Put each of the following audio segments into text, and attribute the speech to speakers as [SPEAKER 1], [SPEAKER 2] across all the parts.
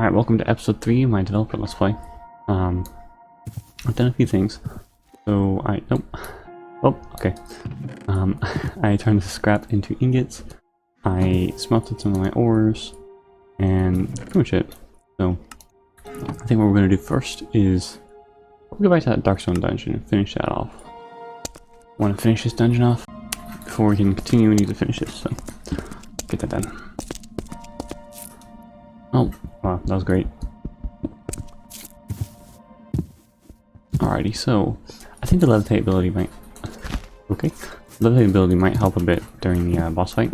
[SPEAKER 1] Alright, welcome to episode 3 of my developer let's play. I've done a few things. So okay. I turned the scrap into ingots. I smelted some of my ores, and pretty much it. So, I think what we're going to do first is we'll go back to that Darkstone dungeon and finish that off. Want to finish this dungeon off? Before we can continue, we need to finish this, so get that done. Oh, wow, that was great. Alrighty, so I think the levitate ability might... Okay, levitate ability might help a bit during the boss fight,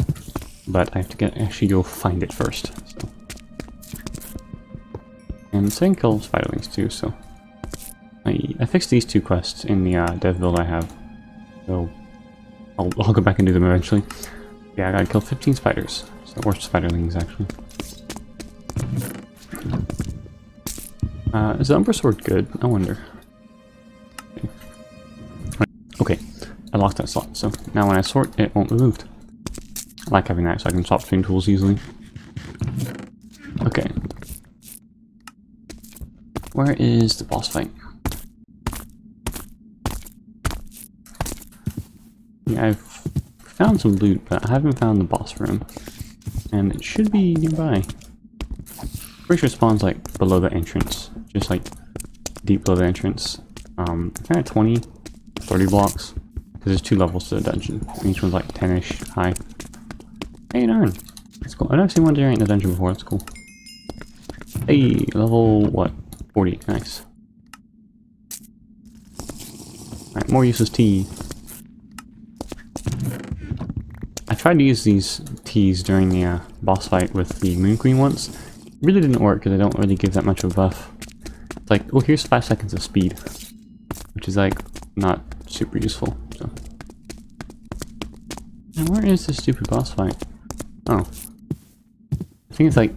[SPEAKER 1] but I have to actually go find it first. So. And so I can kill spiderlings too, so... I fixed these two quests in the dev build I have, so I'll go back and do them eventually. Yeah, I gotta kill 15 spiders, or spiderlings actually. Is the Umbra Sword good? I wonder. Okay, I locked that slot, so now when I sort, it won't be moved. I like having that so I can swap between tools easily. Okay. Where is the boss fight? Yeah, I've found some loot, but I haven't found the boss room. And it should be nearby. Pretty sure it spawns like below the entrance. Just like deep below the entrance. Kind of 20, 30 blocks. Because there's 2 levels to the dungeon. And each one's like 10-ish high. Hey, darn. That's cool. I've never seen one there in the dungeon before. That's cool. Hey, level what? 40. Nice. Alright, more useless tea. I tried to use these teas during the boss fight with the Moon Queen once. It really didn't work because they don't really give that much of a buff. It's like, oh, here's 5 seconds of speed, which is like not super useful. So. And where is this stupid boss fight? Oh, I think it's like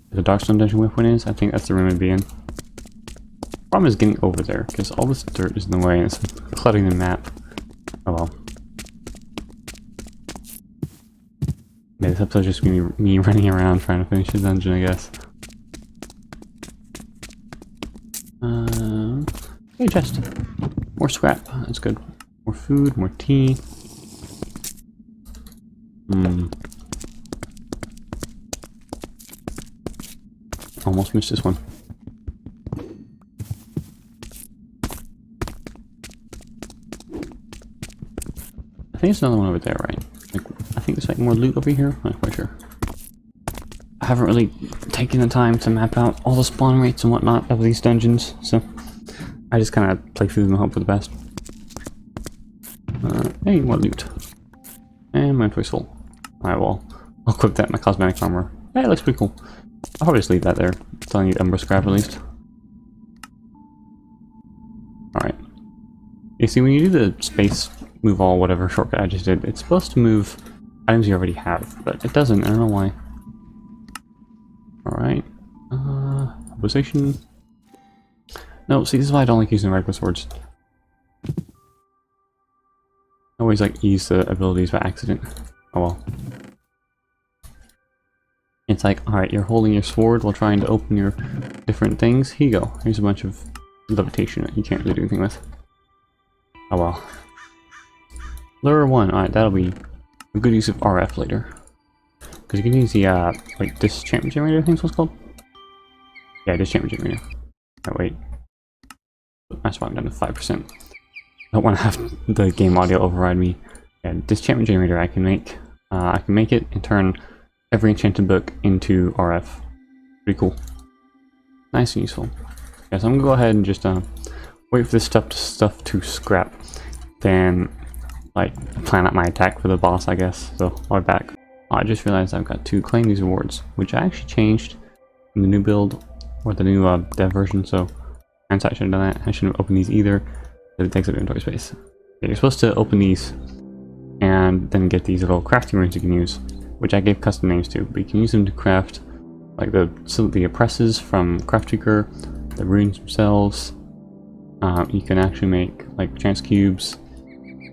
[SPEAKER 1] the Darkstone dungeon weapon is. I think that's the room it'd be in. Problem is getting over there because all this dirt is in the way and it's cluttering the map. Oh well. Yeah, this episode's just gonna be me running around trying to finish the dungeon, I guess. Hey, chest. More scrap. That's good. More food, more tea. Almost missed this one. I think it's another one over there, right? Like, I think there's like more loot over here. I'm not quite sure. I haven't really taken the time to map out all the spawn rates and whatnot of these dungeons, so I just kind of play through them and hope for the best. Hey, more loot. And my inventory's full. Alright, well, I'll equip that in my cosmetic armor. Hey, it looks pretty cool. I'll probably just leave that there until I need Umbra scrap at least. Alright. You see, when you do the space move all whatever shortcut I just did, it's supposed to move items you already have, but it doesn't. I don't know why. Alright. Position. No, see, this is why I don't like using regular swords. I always like use the abilities by accident. Oh well. It's like, alright, you're holding your sword while trying to open your different things. Here you go. Here's a bunch of levitation that you can't really do anything with. Oh well. Lure 1, alright, that'll be a good use of RF later. Because you can use the, like, disenchantment generator, I think is what's called? Yeah, disenchantment generator. Alright, wait. That's why I'm down to 5%. I don't want to have the game audio override me. Yeah, disenchantment generator I can make it and turn every enchanted book into RF. Pretty cool. Nice and useful. Yeah, so I'm gonna go ahead and just, wait for this stuff to scrap. Then, like, plan out my attack for the boss, I guess. So, I'll be back. Oh, I just realized I've got to claim these rewards, which I actually changed in the new build, or the new dev version, so I should have done that. I shouldn't have opened these either, because it takes up inventory space. Yeah, you're supposed to open these, and then get these little crafting runes you can use, which I gave custom names to, but you can use them to craft, like, the presses from Craftseeker, the runes themselves. You can actually make, like, chance cubes,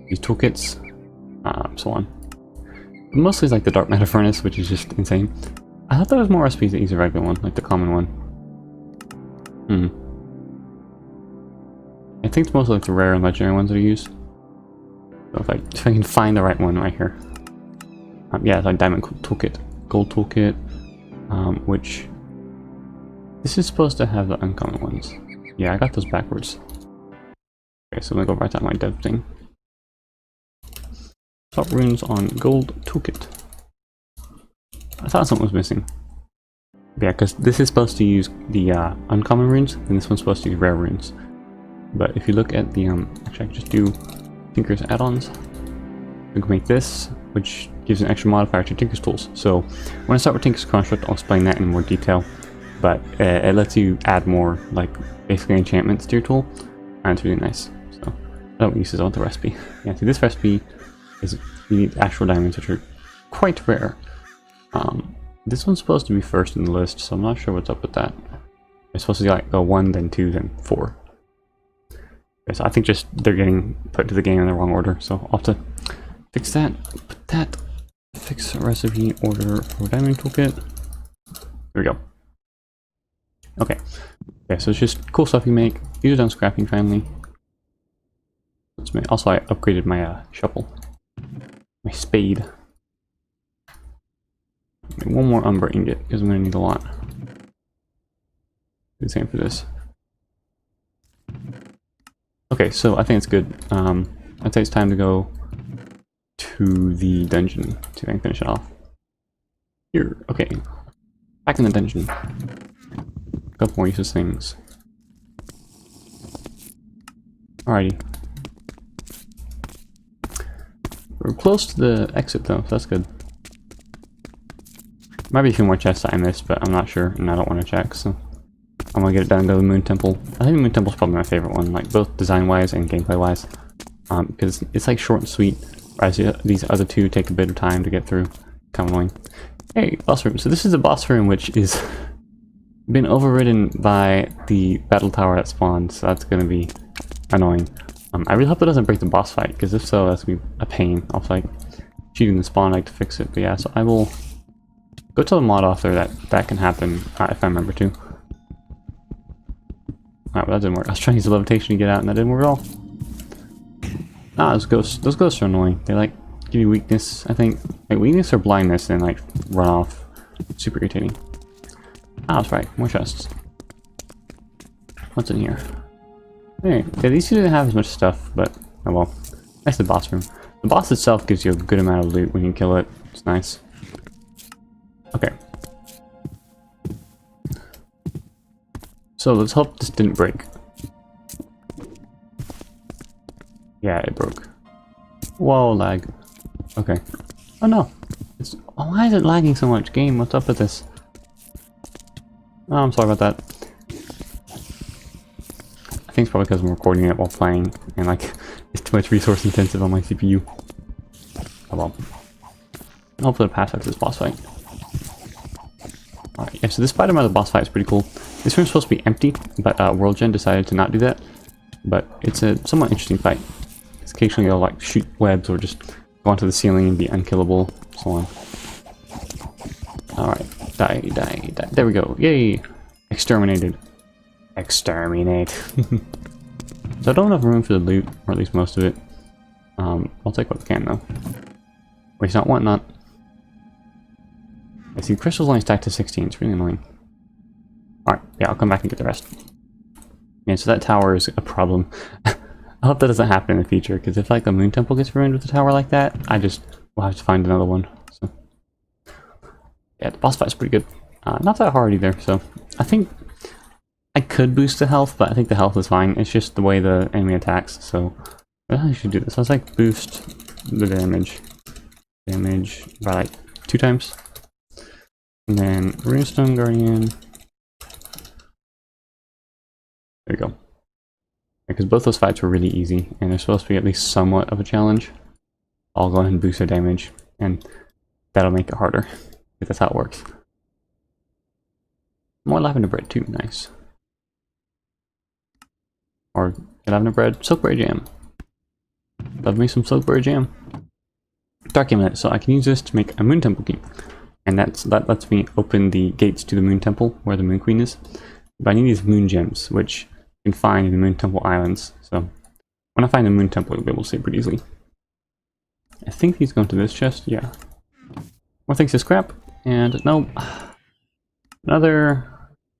[SPEAKER 1] these toolkits, so on. Mostly it's like the dark matter furnace, which is just insane. I thought there was more recipes that use a regular one, like the common one. Hmm. I think it's mostly like the rare and legendary ones that are used. So if I can find the right one right here. Yeah, it's like Diamond Toolkit, Gold Toolkit, which this is supposed to have the uncommon ones. Yeah, I got those backwards. Okay, so I'm gonna go right down my dev thing. Top runes on Gold Toolkit. I thought something was missing. Yeah, because this is supposed to use the uncommon runes, and this one's supposed to use rare runes. But if you look at the actually I can just do Tinker's add-ons. We can make this, which gives an extra modifier to Tinker's tools. So when I start with Tinker's construct, I'll explain that in more detail. But it lets you add more, like basically enchantments to your tool, and it's really nice. So I don't use this on the recipe. Yeah, see this recipe is you need actual diamonds, which are quite rare. This one's supposed to be first in the list, so I'm not sure what's up with that. It's supposed to be like go 1, then 2, then 4. Okay, so I think just they're getting put to the game in the wrong order, so I'll have to fix that. Put that. Fix recipe order for diamond toolkit. There we go. Okay. Okay, so it's just cool stuff you make. These are done scrapping finally. Also, I upgraded my shovel, my spade. One more umber ingot because I'm going to need a lot. Do the same for this. Okay, so I think it's good. I'd say it's time to go to the dungeon. See if I can finish it off. Here, okay. Back in the dungeon. A couple more useless things. Alrighty. We're close to the exit though, so that's good. Might be a few more chests I missed, but I'm not sure, and I don't want to check, so I'm gonna get it down to the Moon Temple. I think the Moon Temple's probably my favorite one, like both design-wise and gameplay-wise, because it's like short and sweet, whereas these other two take a bit of time to get through. Kind of annoying. Hey, boss room. So this is a boss room which is been overridden by the battle tower that spawned, so that's gonna be annoying. I really hope it doesn't break the boss fight, because if so, that's gonna be a pain. I'll like cheating the spawn like to fix it, but yeah. So I will go tell the mod author that can happen if I remember to. Alright, well that didn't work. I was trying to use the levitation to get out and that didn't work at all. Ah, those ghosts are annoying. They like give you weakness, I think. Like weakness or blindness and like run off. Super irritating. Ah, that's right. More chests. What's in here? Hey, yeah, these two didn't have as much stuff, but oh well. That's the boss room. The boss itself gives you a good amount of loot when you kill it. It's nice. Okay. So let's hope this didn't break. Yeah, it broke. Whoa, lag. Okay. Oh no. Why is it lagging so much? Game, what's up with this? Oh, I'm sorry about that. I think it's probably because I'm recording it while playing, and like, it's too much resource intensive on my CPU. Oh well. Hopefully it'll pass after this boss fight. Alright, yeah, so this bottom of the boss fight is pretty cool. This room's supposed to be empty, but World Gen decided to not do that. But it's a somewhat interesting fight. Because occasionally you'll like shoot webs or just go onto the ceiling and be unkillable, so on. Alright, die. There we go, yay! Exterminated. Exterminate. So I don't have room for the loot, or at least most of it. I'll take what I can though. Wait, not whatnot. I see crystals only stacked to 16, it's really annoying. Alright, yeah, I'll come back and get the rest. Yeah, so that tower is a problem. I hope that doesn't happen in the future, because if like the Moon Temple gets ruined with a tower like that, I just will have to find another one. So yeah, the boss fight's pretty good. Not that hard either, so I think I could boost the health, but I think the health is fine. It's just the way the enemy attacks, so I should do this. Let's like boost the damage. Damage by like 2 times. And then Runestone Guardian. There you go. Because both those fights were really easy, and they're supposed to be at least somewhat of a challenge. I'll go ahead and boost their damage, and that'll make it harder. If that's how it works. More lavender bread too, nice. Or lavender bread, silkberry jam. Love me some silkberry jam. Dark amulet, so I can use this to make a moon temple key. And that lets me open the gates to the Moon Temple, where the Moon Queen is. But I need these moon gems, which you can find in the Moon Temple Islands. So when I find the Moon Temple, you'll be able to see it pretty easily. I think he's going to this chest, yeah. More things to scrap, and no, another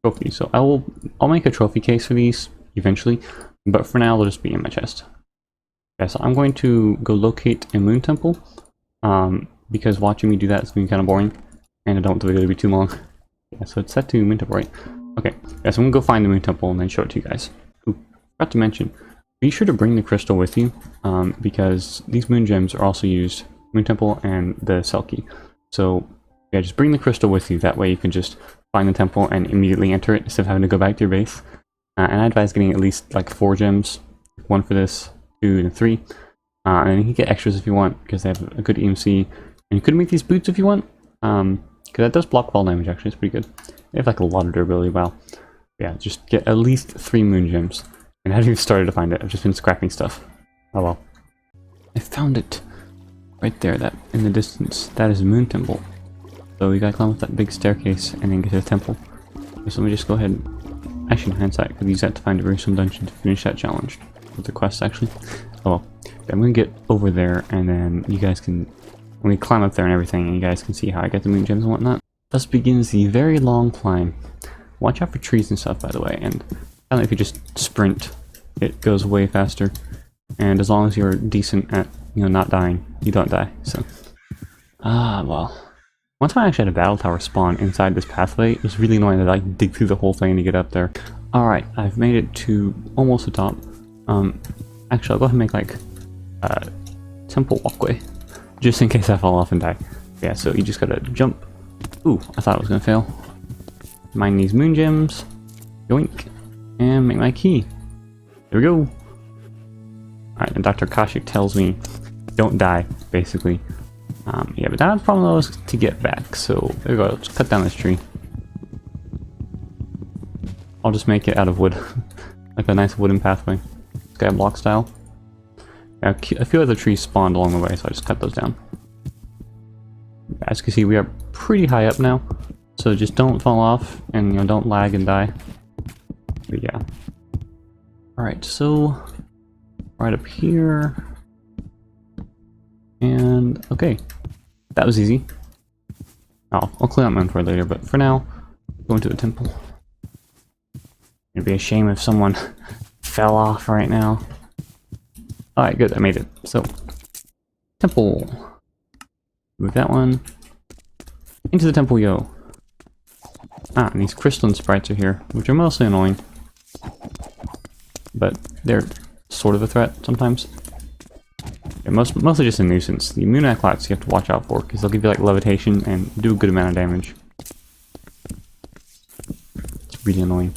[SPEAKER 1] trophy. So I'll make a trophy case for these eventually, but for now they'll just be in my chest. Yeah, so I'm going to go locate a Moon Temple, because watching me do that is going to be kind of boring, and I don't want the video to be too long. Yeah, so it's set to Moon Temple, right? Okay, yeah, so I'm going to go find the Moon Temple and then show it to you guys. Ooh, forgot to mention, be sure to bring the crystal with you, because these moon gems are also used, Moon Temple and the Cell Key. So yeah, just bring the crystal with you, that way you can just find the temple and immediately enter it instead of having to go back to your base. And I advise getting at least like 4 gems, 1 for this, 2 and 3. And then you can get extras if you want, because they have a good EMC. And you could make these boots if you want, because that does block fall damage actually, it's pretty good. They have like a lot of durability, wow. Yeah, just get at least 3 moon gems. And I haven't even started to find it, I've just been scrapping stuff. Oh well. I found it! Right there, that in the distance, that is a Moon Temple. So we gotta climb up that big staircase and then get to the temple. Okay, so let me just go ahead and, actually in hindsight, I could use that to find a gruesome dungeon to finish that challenge. With the quest actually. Oh well. Yeah, I'm gonna get over there and then you guys can, when we climb up there and everything, and you guys can see how I get the moon gems and whatnot. Thus begins the very long climb. Watch out for trees and stuff, by the way, and kind of if you just sprint, it goes way faster. And as long as you're decent at, you know, not dying, you don't die, so. Well. One time I actually had a battle tower spawn inside this pathway. It was really annoying to like dig through the whole thing to get up there. Alright, I've made it to almost the top. Actually I'll go ahead and make like a temple walkway, just in case I fall off and die. Yeah, so you just gotta jump. Ooh, I thought it was gonna fail. Mine these moon gems. Yoink. And make my key. There we go. Alright, and Dr. Kashik tells me, don't die, basically. Yeah, but now the problem though is to get back, so there we go, let's cut down this tree. I'll just make it out of wood, like a nice wooden pathway, skyblock style. Yeah, a few other trees spawned along the way, so I just cut those down. As you can see, we are pretty high up now, so just don't fall off, and you know, don't lag and die. But yeah. Alright, so right up here. And okay, that was easy. I'll clean up my inventory later, but for now, go into the temple. It'd be a shame if someone fell off right now. Alright, good, I made it. So, temple. Move that one. Into the temple, yo. Ah, and these crystalline sprites are here, which are mostly annoying. But they're sort of a threat sometimes. Yeah, mostly just a nuisance. The moon acolytes you have to watch out for, because they'll give you like levitation and do a good amount of damage. It's really annoying.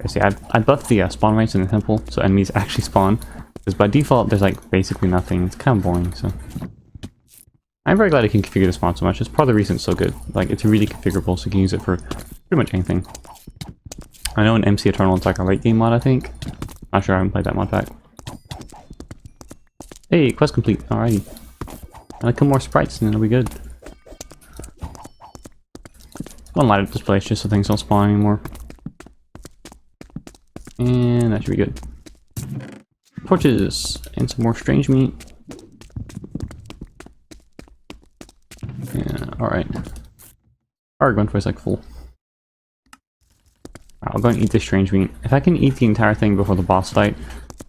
[SPEAKER 1] Okay, see, I buffed the spawn rates in the temple, so enemies actually spawn. Because by default, there's like basically nothing. It's kind of boring, so. I'm very glad I can configure the spawn so much. It's part of the reason it's so good. Like, it's really configurable, so you can use it for pretty much anything. I know in MC Eternal it's like a late game mod, I think. Not sure, I haven't played that mod pack. Hey, quest complete. Alrighty. I'll kill more sprites and then it'll be good. I'll light up this place just so things don't spawn anymore. And that should be good. Torches and some more strange meat. Yeah, alright. Our inventory's like full. I'll go and eat this strange meat. If I can eat the entire thing before the boss fight,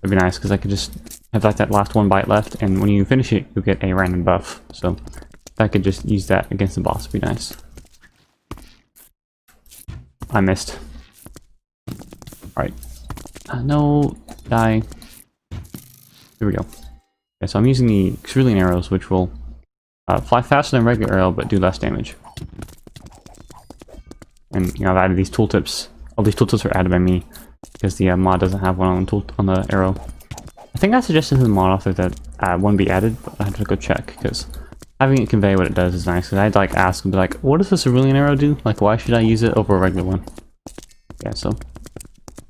[SPEAKER 1] that'd be nice, because I could just have like that last one bite left, and when you finish it, you'll get a random buff. So if I could just use that against the boss, it'd be nice. I missed. Alright. No, die. Here we go. Okay, so I'm using the Crystalline arrows, which will fly faster than regular arrow, but do less damage. And you know, I've added these tooltips. All these tooltips are added by me, because the mod doesn't have one on the arrow. I think I suggested to the mod author that one be added, but I have to go check, because having it convey what it does is nice. Because I'd like ask and be like, what does the Cerulean arrow do? Like, why should I use it over a regular one? Yeah, so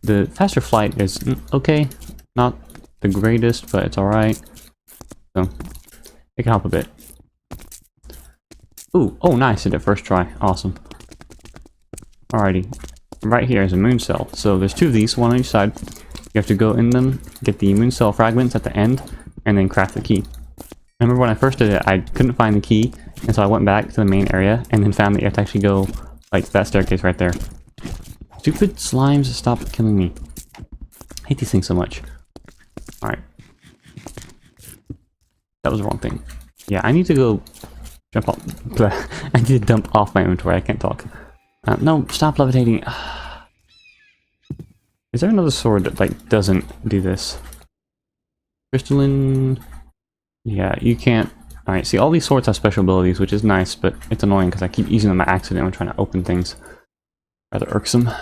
[SPEAKER 1] the faster flight is okay, not the greatest, but it's alright. So it can help a bit. Ooh, oh nice, did it first try. Awesome. Alrighty. right here is a moon cell. So there's 2 of these, one on each side. You have to go in them, get the moon cell fragments at the end, and then craft the key. Remember when I first did it, I couldn't find the key, and so I went back to the main area, and then found that you have to actually go, like, that staircase right there. Stupid slimes, stop killing me. I hate these things so much. Alright. That was the wrong thing. Yeah, I need to go jump off. I need to dump off my inventory, I can't talk. No, stop levitating. Is there another sword that, like, doesn't do this? Crystalline... Yeah, you can't... Alright, see, all these swords have special abilities, which is nice, but it's annoying because I keep using them by accident when trying to open things. Rather irksome. I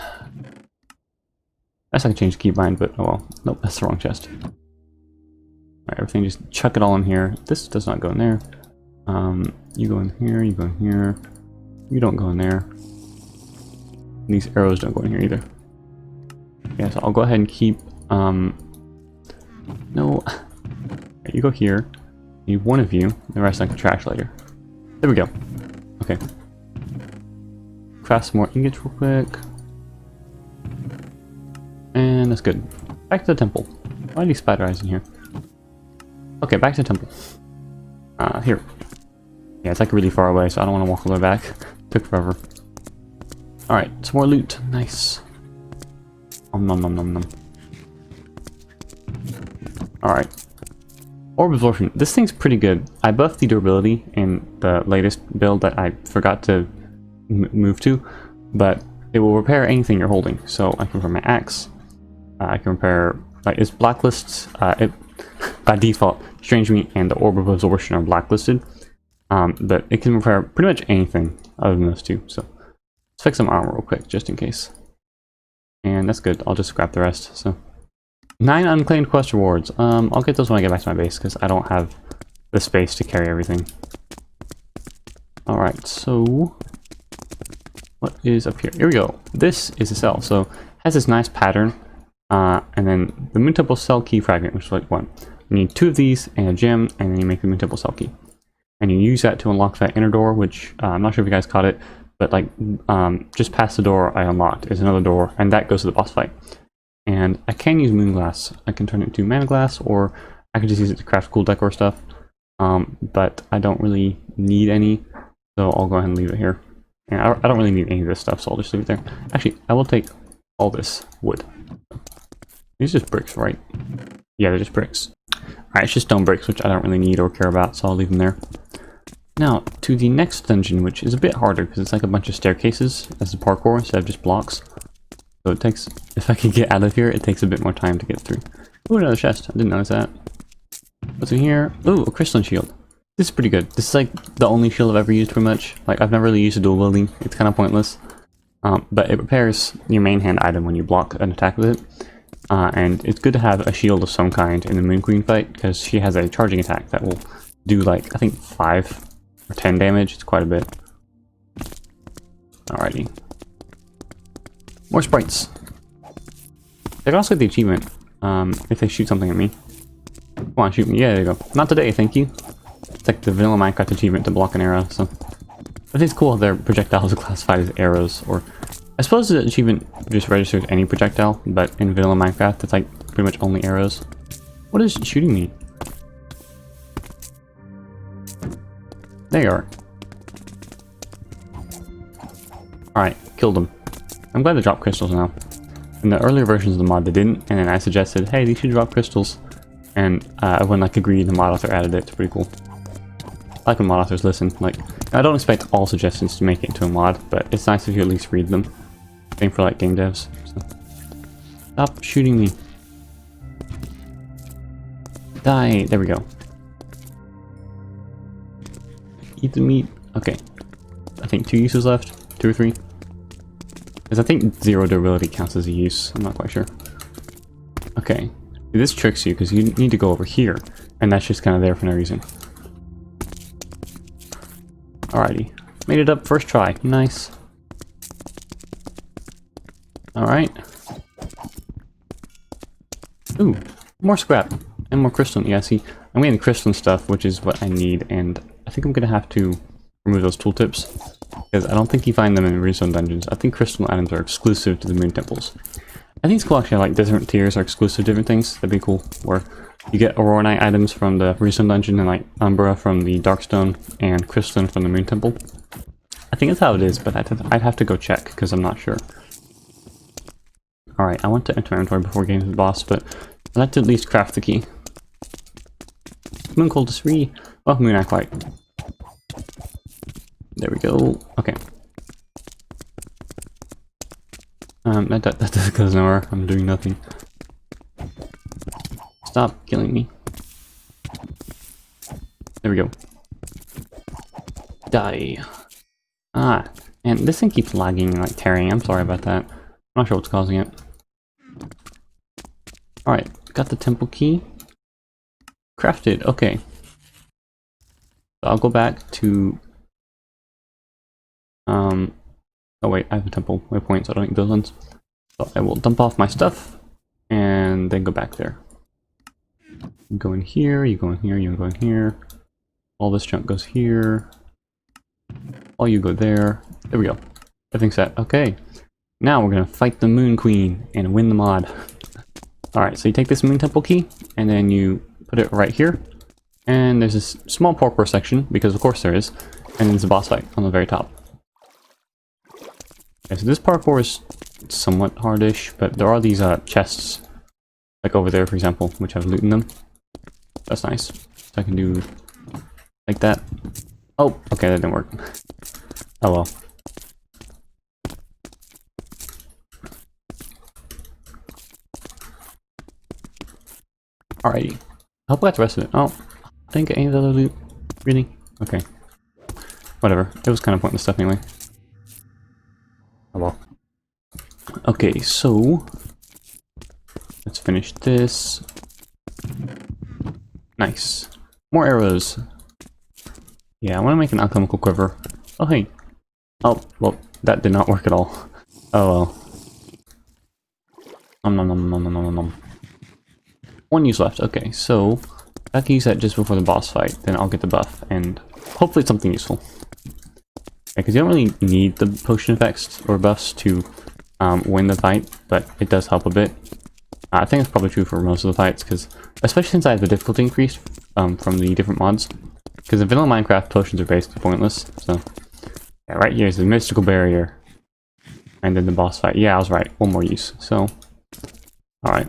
[SPEAKER 1] guess I can change the keybind, but oh well. Nope, that's the wrong chest. Alright, everything, just chuck it all in here. This does not go in there. You go in here, you go in here. You don't go in there. And these arrows don't go in here either. Yeah, so I'll go ahead and keep, no. You go here. Need 1 of you. The rest I can trash later. There we go. Okay. Craft some more ingots real quick. And that's good. Back to the temple. Why are these spider eyes in here? Okay, back to the temple. Here. Yeah, it's like really far away, so I don't want to walk all the way back. Took forever. Alright, some more loot. Nice. Nom nom nom nom nom. Alright. Orb Absorption. This thing's pretty good. I buffed the durability in the latest build that I forgot to move to, but it will repair anything you're holding. So I can repair my axe. I can repair, like, it's blacklists. It by default, Strange Meat and the Orb of Absorption are blacklisted, but it can repair pretty much anything other than those 2. So let's fix some armor real quick, just in case. And that's good. I'll just scrap the rest. So 9 unclaimed quest rewards. I'll get those when I get back to my base because I don't have the space to carry everything. Alright, so what is up here? Here we go. This is a cell. So it has this nice pattern. And then the Moon Temple cell key fragment, which is like 1. You need 2 of these and a gem, and then you make the Moon Temple cell key. And you use that to unlock that inner door, which I'm not sure if you guys caught it, but like just past the door I unlocked is another door, and that goes to the boss fight. And I can use moon glass. I can turn it into mana glass, or I can just use it to craft cool decor stuff. But I don't really need any, so I'll go ahead and leave it here. And I don't really need any of this stuff, so I'll just leave it there. Actually, I will take all this wood. These are just bricks, right? Yeah, they're just bricks. Alright, it's just stone bricks, which I don't really need or care about, so I'll leave them there. Now, to the next dungeon, which is a bit harder, because it's like a bunch of staircases as a parkour instead of just blocks. So it takes, if I can get out of here, it takes a bit more time to get through. Ooh, another chest. I didn't notice that. What's in here? Ooh, a Crystalline Shield. This is pretty good. This is like the only shield I've ever used pretty much. Like, I've never really used a dual wielding. It's kind of pointless. But it repairs your main hand item when you block an attack with it. And it's good to have a shield of some kind in the Moon Queen fight, because she has a charging attack that will do like, I think 5 or 10 damage. It's quite a bit. Alrighty. More sprites. They can also get the achievement if they shoot something at me. Come on, shoot me. Yeah, there you go. Not today, thank you. It's like the vanilla Minecraft achievement to block an arrow, so. I think it's cool how their projectiles are classified as arrows, or I suppose the achievement just registers any projectile, but in vanilla Minecraft, it's like pretty much only arrows. What is shooting me? There you are. Alright, killed them. I'm glad they dropped crystals now. In the earlier versions of the mod they didn't, and then I suggested, hey, these should drop crystals. And everyone like agreed, the mod author added it. It's pretty cool. I like when mod authors listen. Like, I don't expect all suggestions to make it into a mod, but it's nice if you at least read them. Same for like game devs. So. Stop shooting me. Die. There we go. Eat the meat. Okay. I think 2 uses left. 2 or 3. Because I think 0 durability counts as a use. I'm not quite sure. Okay. This tricks you because you need to go over here. And that's just kind of there for no reason. Alrighty. Made it up first try. Nice. Alright. Ooh. More scrap. And more crystalline. Yeah, see. I'm getting the crystalline stuff, which is what I need. And I think I'm going to have to remove those tooltips. Because I don't think you find them in Redstone dungeons. I think crystal items are exclusive to the moon temples. I think it's cool actually, like different tiers are exclusive to different things. That'd be cool. Where you get Aurora items from the Redstone dungeon and like Umbra from the Darkstone and Crystalline from the moon temple. I think that's how it is, but I'd have to go check because I'm not sure. Alright, I want to enter my inventory before getting to the boss, but I'd like to at least craft the key. Moon cold is free. Oh, moon acolyte. There we go. Okay. That goes nowhere. I'm doing nothing. Stop killing me. There we go. Die. Ah, and this thing keeps lagging and like tearing. I'm sorry about that. I'm not sure what's causing it. Alright, got the temple key. Crafted, okay. So I'll go back to... Oh wait, I have a temple waypoint, so I don't need those ones. So I will dump off my stuff, and then go back there. You go in here, you go in here, you go in here. All this junk goes here. All you go there. There we go. Everything's set. Okay. Now we're gonna fight the Moon Queen and win the mod. Alright, so you take this Moon Temple key, and then you put it right here. And there's this small parkour section, because of course there is. And there's a boss fight on the very top. Okay, so this parkour is somewhat hardish, but there are these chests, like over there for example, which have loot in them. That's nice. So I can do like that. Oh, okay, that didn't work. Oh well. Alrighty. I hope I got the rest of it. Oh, I didn't get any of the other loot. Really? Okay. Whatever. It was kind of pointless stuff anyway. Oh well. Okay, so let's finish this. Nice. More arrows. Yeah, I want to make an alchemical quiver. Oh hey. Oh, well, that did not work at all. Oh well. Nom nom nom nom nom nom nom. One use left. Okay, so I can use that just before the boss fight. Then I'll get the buff and hopefully it's something useful. Because you don't really need the potion effects or buffs to win the fight, but it does help a bit. I think it's probably true for most of the fights, because especially since I have the difficulty increased from the different mods. Because in vanilla Minecraft, potions are basically pointless. So yeah, right here is the mystical barrier, and then the boss fight. Yeah, I was right. One more use. So all right,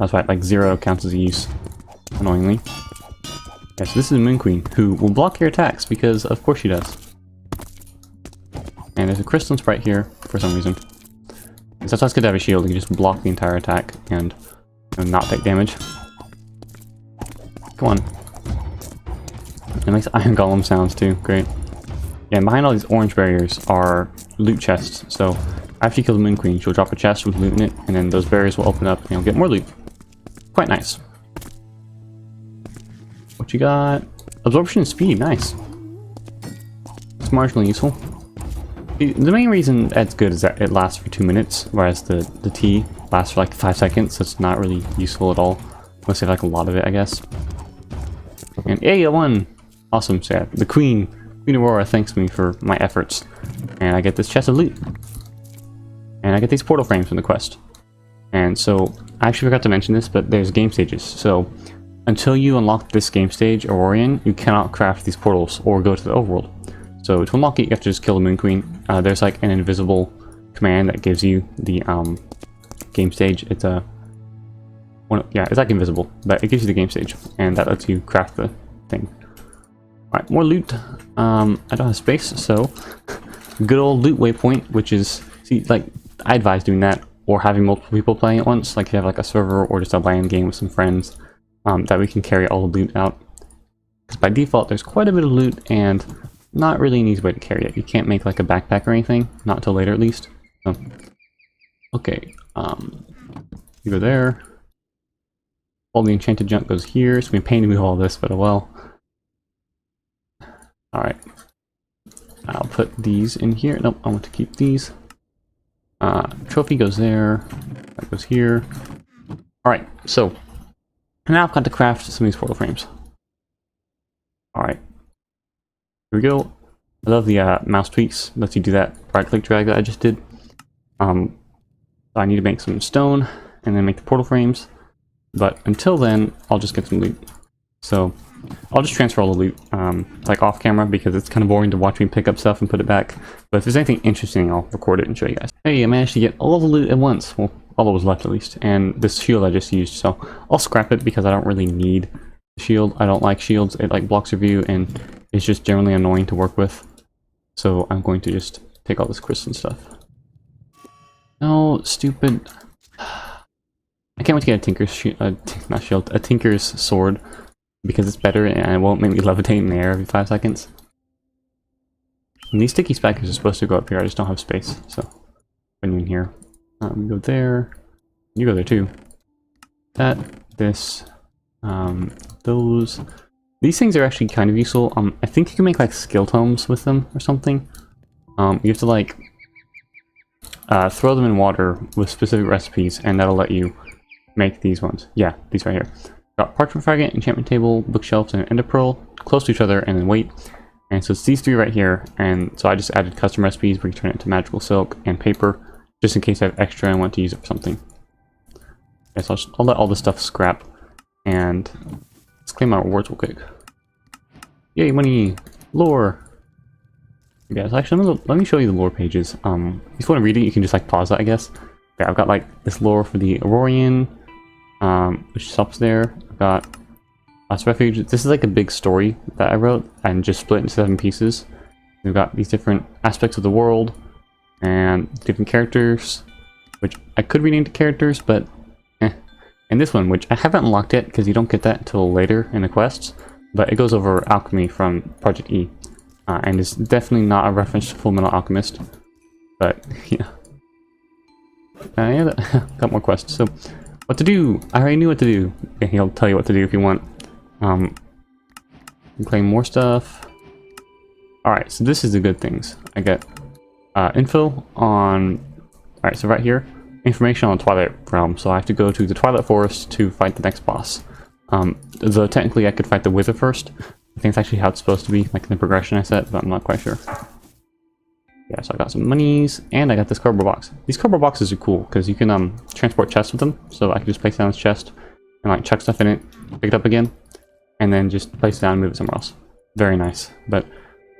[SPEAKER 1] I was right. Like 0 counts as a use, annoyingly. Yeah, so this is the Moon Queen, who will block your attacks, because of course she does. And there's a crystalline sprite here, for some reason. And so that's good to have a shield, you can just block the entire attack, and not take damage. Come on. It makes iron golem sounds too, great. Yeah, and behind all these orange barriers are loot chests, so after you kill the Moon Queen, she'll drop a chest with loot in it, and then those barriers will open up, and you'll get more loot. Quite nice. What you got? Absorption and speed, nice. It's marginally useful. The main reason that's good is that it lasts for 2 minutes, whereas the T lasts for like 5 seconds, so it's not really useful at all. Unless you have like a lot of it, I guess. And hey, I won! Awesome, so yeah, the Queen Aurora thanks me for my efforts. And I get this chest of loot. And I get these portal frames from the quest. And so, I actually forgot to mention this, but there's game stages. So, until you unlock this game stage, Aurorian, you cannot craft these portals or go to the overworld. So to unlock it, you have to just kill the Moon Queen. There's like an invisible command that gives you the game stage. It's a yeah, it's like invisible, but it gives you the game stage, and that lets you craft the thing. All right, more loot. I don't have space, so good old loot waypoint, which is like I advise doing that or having multiple people playing at once. Like you have like a server or just a LAN game with some friends. That we can carry all the loot out. Because by default, there's quite a bit of loot, and not really an easy way to carry it. You can't make like a backpack or anything, not until later at least. So, okay, you go there. All the enchanted junk goes here. It's gonna be a pain to move all this, but oh well. Alright. I'll put these in here. Nope, I want to keep these. Trophy goes there. That goes here. Alright, so now I've got to craft some of these portal frames. Alright. Here we go. I love the mouse tweaks. Lets you do that right click drag that I just did. So I need to make some stone and then make the portal frames. But until then, I'll just get some loot. So I'll just transfer all the loot like off camera because it's kind of boring to watch me pick up stuff and put it back. But if there's anything interesting, I'll record it and show you guys. Hey, I managed to get all of the loot at once. Well, all that was left at least. And this shield I just used. So I'll scrap it because I don't really need the shield. I don't like shields. It like blocks your view and it's just generally annoying to work with. So I'm going to just take all this crystalline stuff. No, stupid. I can't wait to get a Tinker's a Tinker's sword because it's better and it won't make me levitate in the air every 5 seconds. And these sticky spikers are supposed to go up here. I just don't have space, so put you in here. Go there. You go there too. That, this, those. These things are actually kind of useful. I think you can make like skill tomes with them or something. You have to like throw them in water with specific recipes, and that'll let you make these ones. Yeah, these right here. Got parchment fragment, enchantment table, bookshelves, and an ender pearl close to each other, and then wait. And so it's these three right here. And so I just added custom recipes where you turn it into magical silk and paper, just in case I have extra and want to use it for something. Okay, so I'll let all this stuff scrap, and let's claim my rewards real quick. Yay, money! Lore! Yeah, so actually, let me show you the lore pages. If you want to read it, you can just like pause that, I guess. Okay, I've got like this lore for the Aurorian, which stops there. I've got Last Refuge. This is like a big story that I wrote and just split into 7 pieces. We've got these different aspects of the world and different characters, which I could rename to characters, but and this one, which I haven't unlocked yet because you don't get that until later in the quests, but it goes over alchemy from Project E, and is definitely not a reference to Full Metal Alchemist, but yeah. Yeah, got more quests. So, what to do? I already knew what to do. Okay, he'll tell you what to do if you want. Claim more stuff. Alright, so this is the good things. I get info on... Alright, so right here, information on Twilight Realm. So I have to go to the Twilight Forest to fight the next boss. Though technically I could fight the Wither first. I think it's actually how it's supposed to be, like in the progression I set, but I'm not quite sure. Yeah, so I got some monies, and I got this cardboard box. These cardboard boxes are cool, because you can transport chests with them. So I can just place down this chest, and like chuck stuff in it, pick it up again, and then just place it down and move it somewhere else. Very nice. But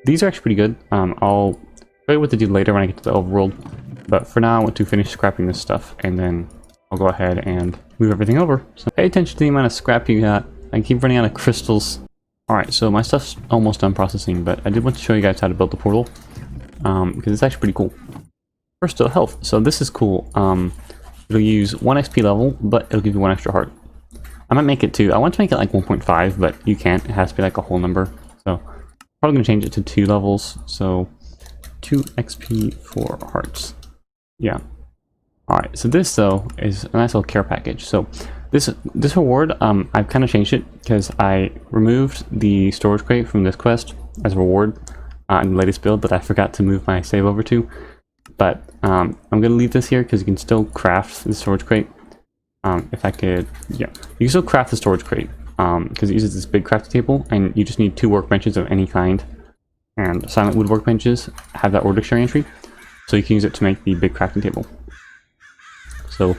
[SPEAKER 1] these are actually pretty good. I'll show you what to do later when I get to the overworld. But for now, I want to finish scrapping this stuff, and then I'll go ahead and move everything over. So pay attention to the amount of scrap you got. I keep running out of crystals. Alright, so my stuff's almost done processing, but I did want to show you guys how to build the portal. Because it's actually pretty cool. First, health. So this is cool. It'll use 1 XP level, but it'll give you 1 extra heart. I might make it 2. I want to make it like 1.5, but you can't. It has to be like a whole number. So probably going to change it to 2 levels. So 2 XP for hearts. Yeah. Alright, so this though is a nice little care package. So this reward, I've kind of changed it because I removed the storage crate from this quest as a reward. In the latest build that I forgot to move my save over to, but I'm gonna leave this here because you can still craft the storage crate. If I could, yeah, you can still craft the storage crate because it uses this big crafting table, and you just need 2 workbenches of any kind. And silent wood workbenches have that order dictionary entry, so you can use it to make the big crafting table. So,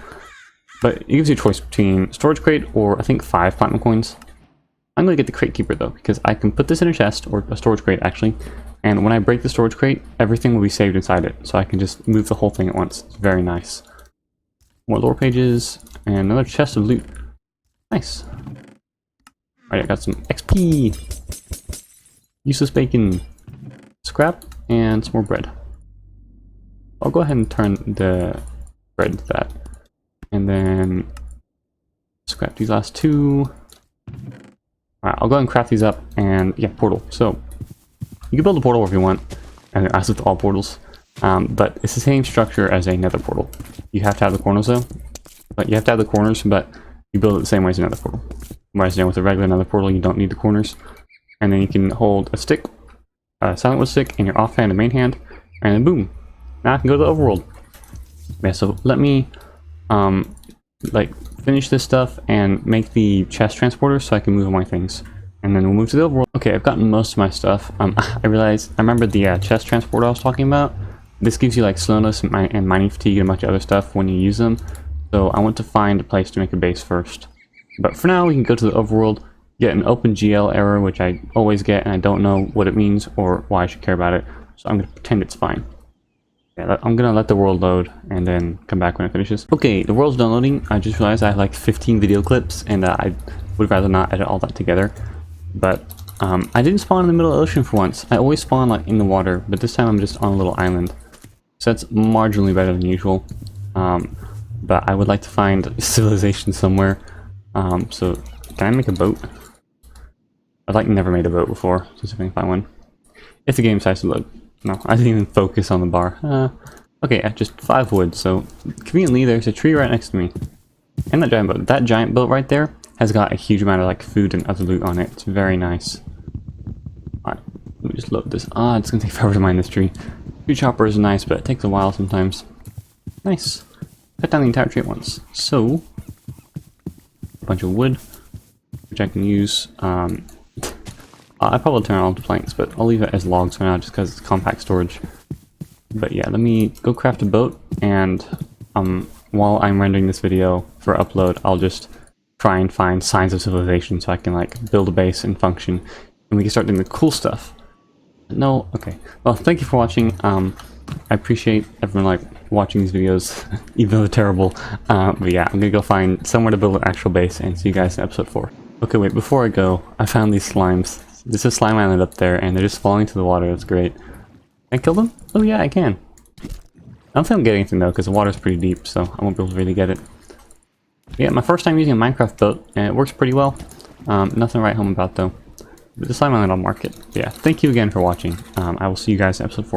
[SPEAKER 1] but it gives you a choice between storage crate or I think 5 platinum coins. I'm gonna get the crate keeper though because I can put this in a chest or a storage crate actually. And when I break the storage crate, everything will be saved inside it. So I can just move the whole thing at once. It's very nice. More lore pages, and another chest of loot. Nice. Alright, I got some XP. Useless bacon. Scrap, and some more bread. I'll go ahead and turn the bread into that. And then scrap these last 2. Alright, I'll go ahead and craft these up, and yeah, portal. So you can build a portal if you want, and as with all portals, but it's the same structure as a nether portal. You have to have the corners though, but you you build it the same way as a nether portal. Whereas with a regular nether portal, you don't need the corners. And then you can hold a stick, a silent wood stick, in your offhand and main hand, and then boom, now I can go to the overworld. Yeah, so let me like finish this stuff and make the chest transporter so I can move all my things. and then we'll move to the overworld. Okay, I've gotten most of my stuff. I remember the chest transporter I was talking about. This gives you like slowness and mining fatigue and a bunch of other stuff when you use them. So I want to find a place to make a base first. But for now, we can go to the overworld, get an OpenGL error, which I always get, and I don't know what it means or why I should care about it. So I'm going to pretend it's fine. Yeah, I'm going to let the world load and then come back when it finishes. Okay, the world's done loading. I just realized I have like 15 video clips, and I would rather not edit all that together. But I didn't spawn in the middle of the ocean for once. I always spawn like in the water, but this time I'm just on a little island. So that's marginally better than usual. But I would like to find civilization somewhere. So can I make a boat? I've like never made a boat before, so see if I can find one. If the game decides to load. No, I didn't even focus on the bar. Okay, just 5 wood, so conveniently there's a tree right next to me. And that giant boat. That giant boat right there has got a huge amount of like food and other loot on it. It's very nice. Alright, let me just load this. It's gonna take forever to mine this tree. Tree chopper is nice, but it takes a while sometimes. Nice. Cut down the entire tree at once. So, a bunch of wood, which I can use. I probably turn it all to planks, but I'll leave it as logs for now just because it's compact storage. But yeah, let me go craft a boat, and while I'm rendering this video for upload, I'll just try and find signs of civilization so I can like build a base and function, and we can start doing the cool stuff. No, okay. Well, thank you for watching. I appreciate everyone like watching these videos, even though they're terrible. But yeah, I'm gonna go find somewhere to build an actual base and see you guys in episode 4. Okay, wait, before I go, I found these slimes. There's a slime island up there, and they're just falling into the water. That's great. Can I kill them? Oh yeah, I can. I don't think I'm getting anything though, because the water's pretty deep, so I won't be able to really get it. But yeah, my first time using a Minecraft boat, and it works pretty well. Nothing to write home about though. But the slime island I'll mark it. But yeah, thank you again for watching. I will see you guys in episode 4.